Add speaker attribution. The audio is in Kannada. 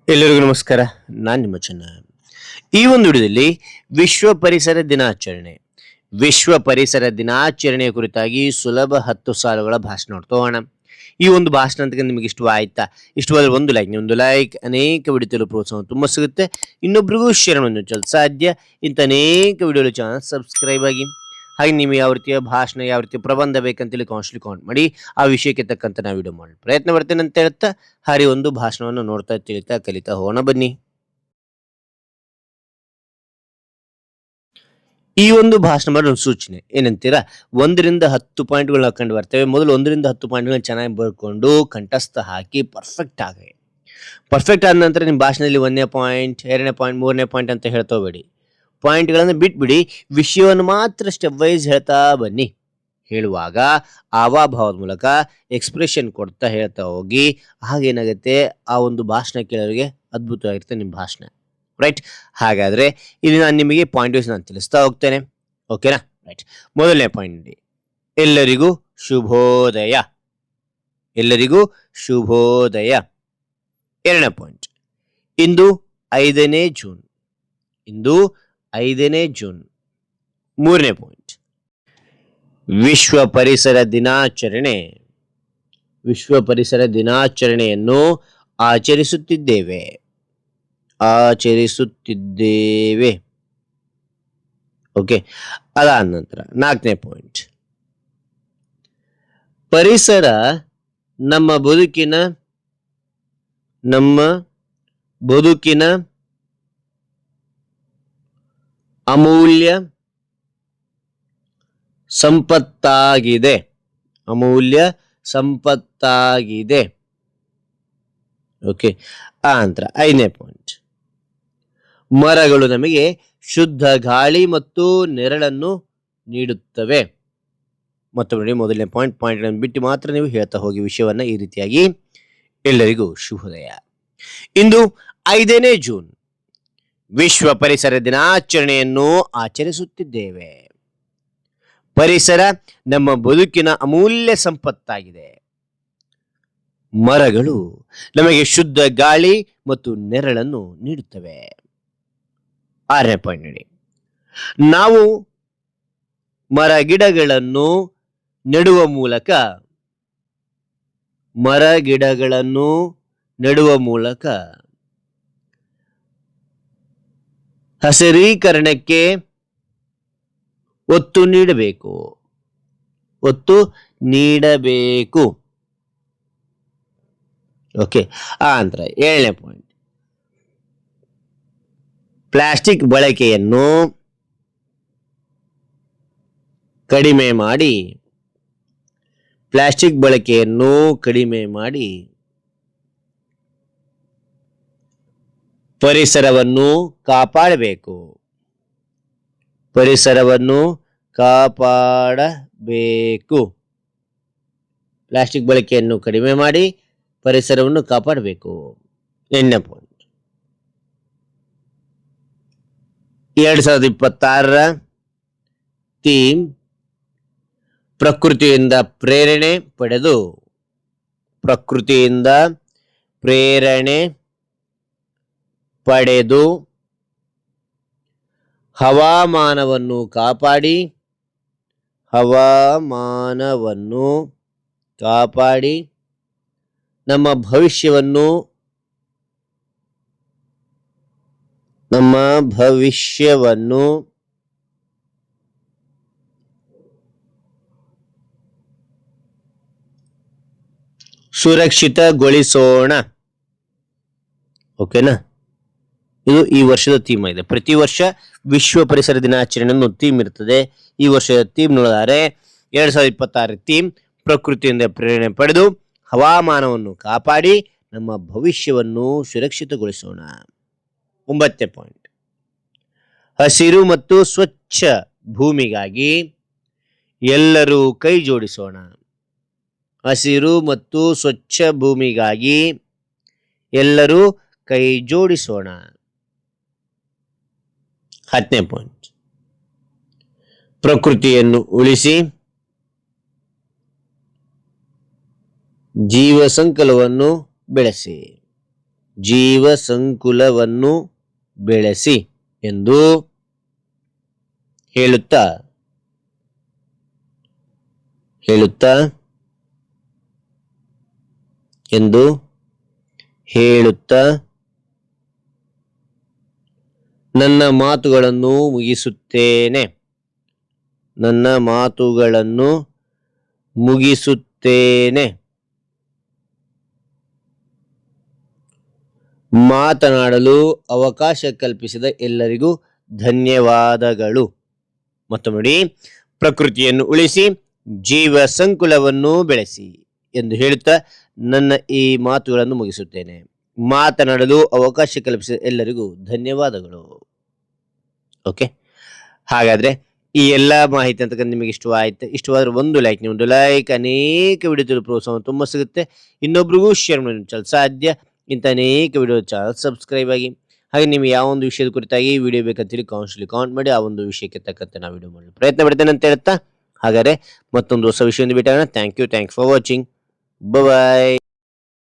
Speaker 1: ಎಲ್ಲರಿಗೂ ನಮಸ್ಕಾರ. ನಾನು ನಿಮ್ಮ ಚೆನ್ನ. ಈ ಒಂದು ವಿಡಿಯೋದಲ್ಲಿ ವಿಶ್ವ ಪರಿಸರ ದಿನಾಚರಣೆಯ ಕುರಿತಾಗಿ ಸುಲಭ 10 ಸಾಲುಗಳ ಭಾಷಣ ನೋಡ್ತಾ ಹೋಗೋಣ. ಈ ಒಂದು ಭಾಷಣ ಅಂತ ನಿಮಗೆ ಇಷ್ಟವಾಯ್ತಾ? ಇಷ್ಟವಾದ್ರೆ ಒಂದು ಲೈಕ್ ಅನೇಕ ವಿಡಿಯೋಗಳು ಪ್ರೋತ್ಸಾಹ ತುಂಬ ಸಿಗುತ್ತೆ. ಇನ್ನೊಬ್ರಿಗೂ ಶೇರ್ ಮಾಡೋದು ಸಾಧ್ಯ. ಇಂಥ ಅನೇಕ ವಿಡಿಯೋಗಳು ಚಾನಲ್ ಸಬ್ಸ್ಕ್ರೈಬ್ ಆಗಿ. ಹಾಗೆ ನಿಮಗೆ ಯಾವ ರೀತಿಯ ಭಾಷಣ, ಯಾವ ರೀತಿಯ ಪ್ರಬಂಧ ಬೇಕಂತೇಳಿ ಕಾಮೆಂಟ್ ಮಾಡಿ. ಆ ವಿಷಯಕ್ಕೆ ತಕ್ಕಂತ ನಾವು ವಿಡಿಯೋ ಮಾಡಿ ಪ್ರಯತ್ನ ಪಡ್ತೇನೆ ಅಂತ ಹೇಳ್ತಾ ಹಾರಿ ಒಂದು ಭಾಷಣವನ್ನು ನೋಡ್ತಾ ತಿಳಿತಾ ಕಲಿತಾ ಹೋಗೋಣ ಬನ್ನಿ. ಈ ಒಂದು ಭಾಷಣ ಮಾಡೋ ಒಂದು ಸೂಚನೆ ಏನಂತೀರಾ, 1ರಿಂದ 10 ಪಾಯಿಂಟ್ಗಳನ್ನ ಹಾಕೊಂಡು ಬರ್ತೇವೆ. ಮೊದಲು 1ರಿಂದ 10 ಪಾಯಿಂಟ್ಗಳನ್ನ ಚೆನ್ನಾಗಿ ಬರ್ಕೊಂಡು ಕಂಠಸ್ಥ ಹಾಕಿ ಪರ್ಫೆಕ್ಟ್ ಆದ ನಂತರ ನಿಮ್ಮ ಭಾಷಣದಲ್ಲಿ 1ನೇ ಪಾಯಿಂಟ್, 2ನೇ ಪಾಯಿಂಟ್, 3ನೇ ಪಾಯಿಂಟ್ ಅಂತ ಹೇಳ್ತಾ ಹೋಗಬೇಡಿ. ಪಾಯಿಂಟ್ಗಳನ್ನು ಬಿಟ್ಬಿಡಿ, ವಿಷಯವನ್ನು ಮಾತ್ರ ಸ್ಟೆಪ್ ವೈಸ್ ಹೇಳ್ತಾ ಬನ್ನಿ. ಹೇಳುವಾಗ ಹಾವಭಾವದ ಮೂಲಕ ಎಕ್ಸ್ಪ್ರೆಷನ್ ಕೊಡ್ತಾ ಹೇಳ್ತಾ ಹೋಗಿ. ಹಾಗೇನಾಗುತ್ತೆ, ಆ ಒಂದು ಭಾಷಣ ಕೇಳೋರಿಗೆ ಅದ್ಭುತವಾಗಿರುತ್ತೆ ನಿಮ್ಮ ಭಾಷಣ. ರೈಟ್. ಹಾಗಾದ್ರೆ ಇಲ್ಲಿ ನಾನು ನಿಮಗೆ ಪಾಯಿಂಟ್ ವೈಸ್ ನಾನು ತಿಳಿಸ್ತಾ ಹೋಗ್ತೇನೆ. ಓಕೆನಾ? ರೈಟ್. ಮೊದಲನೇ ಪಾಯಿಂಟ್, ಎಲ್ಲರಿಗೂ ಶುಭೋದಯ. 2ನೇ ಪಾಯಿಂಟ್, ಇಂದು 5ನೇ ಜೂನ್. 3ನೇ ಪಾಯಿಂಟ್, ವಿಶ್ವ ಪರಿಸರ ದಿನಾಚರಣೆಯನ್ನು ಆಚರಿಸುತ್ತಿದ್ದೇವೆ. ಓಕೆ. ಅದಾದ ನಂತರ 4ನೇ ಪಾಯಿಂಟ್, ಪರಿಸರ ನಮ್ಮ ಬದುಕಿನ ಅಮೂಲ್ಯ ಸಂಪತ್ತಾಗಿದೆ. ಓಕೆ. ಆ ನಂತರ 5ನೇ ಪಾಯಿಂಟ್, ಮರಗಳು ನಮಗೆ ಶುದ್ಧ ಗಾಳಿ ಮತ್ತು ನೆರಳನ್ನು ನೀಡುತ್ತವೆ. ಮತ್ತೊಮ್ಮೆ ಮೊದಲನೇ ಪಾಯಿಂಟ್ ಬಿಟ್ಟು ಮಾತ್ರ ನೀವು ಹೇಳ್ತಾ ಹೋಗಿ ವಿಷಯವನ್ನ ಈ ರೀತಿಯಾಗಿ. ಎಲ್ಲರಿಗೂ ಶುಭೋದಯ. ಇಂದು 5ನೇ ಜೂನ್, ವಿಶ್ವ ಪರಿಸರ ದಿನಾಚರಣೆಯನ್ನು ಆಚರಿಸುತ್ತಿದ್ದೇವೆ. ಪರಿಸರ ನಮ್ಮ ಬದುಕಿನ ಅಮೂಲ್ಯ ಸಂಪತ್ತಾಗಿದೆ. ಮರಗಳು ನಮಗೆ ಶುದ್ಧ ಗಾಳಿ ಮತ್ತು ನೆರಳನ್ನು ನೀಡುತ್ತವೆ. 6ನೇ ಪಾಯಿಂಟ್ ನೋಡಿ, ನಾವು ಮರಗಿಡಗಳನ್ನು ನೆಡುವ ಮೂಲಕ ಹಸಿರೀಕರಣಕ್ಕೆ ಒತ್ತು ನೀಡಬೇಕು. ಓಕೆ. ಆ ನಂತರ 7ನೇ ಪಾಯಿಂಟ್, ಪ್ಲಾಸ್ಟಿಕ್ ಬಳಕೆಯನ್ನು ಕಡಿಮೆ ಮಾಡಿ ಪರಿಸರವನ್ನು ಕಾಪಾಡಬೇಕು. ಪ್ಲಾಸ್ಟಿಕ್ ಬಳಕೆಯನ್ನು ಕಡಿಮೆ ಮಾಡಿ ಪರಿಸರವನ್ನು ಕಾಪಾಡಬೇಕು. 8ನೇ ಪಾಯಿಂಟ್, 2026ರ ಥೀಮ್, ಪ್ರಕೃತಿಯಿಂದ ಪ್ರೇರಣೆ ಪಡೆದು ಹವಾಮಾನವನ್ನು ಕಾಪಾಡಿ ನಮ್ಮ ಭವಿಷ್ಯವನ್ನು ಸುರಕ್ಷಿತಗೊಳಿಸೋಣ. ಓಕೆನಾ? ಇದು ಈ ವರ್ಷದ ಥೀಮ್ ಇದೆ. ಪ್ರತಿ ವರ್ಷ ವಿಶ್ವ ಪರಿಸರ ದಿನಾಚರಣೆ ಥೀಮ್ ಇರ್ತದೆ. ಈ ವರ್ಷದ ಥೀಮ್ ನೋಡಿದರೆ 2026 ಥೀಮ್, ಪ್ರಕೃತಿಯಿಂದ ಪ್ರೇರಣೆ ಪಡೆದು ಹವಾಮಾನವನ್ನು ಕಾಪಾಡಿ ನಮ್ಮ ಭವಿಷ್ಯವನ್ನು ಸುರಕ್ಷಿತಗೊಳಿಸೋಣ. 9ನೇ ಪಾಯಿಂಟ್, ಹಸಿರು ಮತ್ತು ಸ್ವಚ್ಛ ಭೂಮಿಗಾಗಿ ಎಲ್ಲರೂ ಕೈ ಜೋಡಿಸೋಣ. 10ನೇ ಪಾಯಿಂಟ್, ಪ್ರಕೃತಿಯನ್ನು ಉಳಿಸಿ ಜೀವ ಸಂಕುಲವನ್ನು ಬೆಳೆಸಿ. ಜೀವ ಸಂಕುಲವನ್ನು ಬೆಳೆಸಿ ಎಂದು ಹೇಳುತ್ತಾ ಎಂದು ಹೇಳುತ್ತಾ ನನ್ನ ಮಾತುಗಳನ್ನು ಮುಗಿಸುತ್ತೇನೆ. ಮಾತನಾಡಲು ಅವಕಾಶ ಕಲ್ಪಿಸಿದ ಎಲ್ಲರಿಗೂ ಧನ್ಯವಾದಗಳು. ಮತ್ತೊಮ್ಮೆ ನೋಡಿ, ಪ್ರಕೃತಿಯನ್ನು ಉಳಿಸಿ ಜೀವ ಸಂಕುಲವನ್ನು ಬೆಳೆಸಿ ಎಂದು ಹೇಳುತ್ತಾ ನನ್ನ ಈ ಮಾತುಗಳನ್ನು ಮುಗಿಸುತ್ತೇನೆ. ಮಾತನಾಡಲು ಅವಕಾಶ ಕಲ್ಪಿಸಿದ ಎಲ್ಲರಿಗೂ ಧನ್ಯವಾದಗಳು. ಓಕೆ, ಹಾಗಾದ್ರೆ ಈ ಎಲ್ಲ ಮಾಹಿತಿ ಅಂತಕ್ಕಂಥ ನಿಮಗೆ ಇಷ್ಟವಾದ್ರೆ ಒಂದು ಲೈಕ್, ಅನೇಕ ವಿಡಿಯೋ ಪ್ರೋತ್ಸಾಹ ತುಂಬ ಸಿಗುತ್ತೆ. ಇನ್ನೊಬ್ರಿಗೂ ಶೇರ್ ಮಾಡಿ ಸಾಧ್ಯ. ಇಂಥ ಅನೇಕ ವಿಡಿಯೋ ಚಾನಲ್ ಸಬ್ಸ್ಕ್ರೈಬ್ ಆಗಿ. ಹಾಗೆ ನಿಮಗೆ ಯಾವ ಒಂದು ವಿಷಯದ ಕುರಿತಾಗಿ ವಿಡಿಯೋ ಬೇಕಂತೇಳಿ ಕಾಮೆಂಟ್ ಮಾಡಿ. ಆ ಒಂದು ವಿಷಯಕ್ಕೆ ತಕ್ಕಂತೆ ನಾವು ವಿಡಿಯೋ ಮಾಡಲು ಪ್ರಯತ್ನ ಪಡ್ತೇನೆ ಅಂತ ಹೇಳ್ತಾ, ಹಾಗಾದ್ರೆ ಮತ್ತೊಂದು ಹೊಸ ವಿಷಯದಿಂದ ಭೇಟಿಯಾಗೋಣ. Thank you for watching. Bye.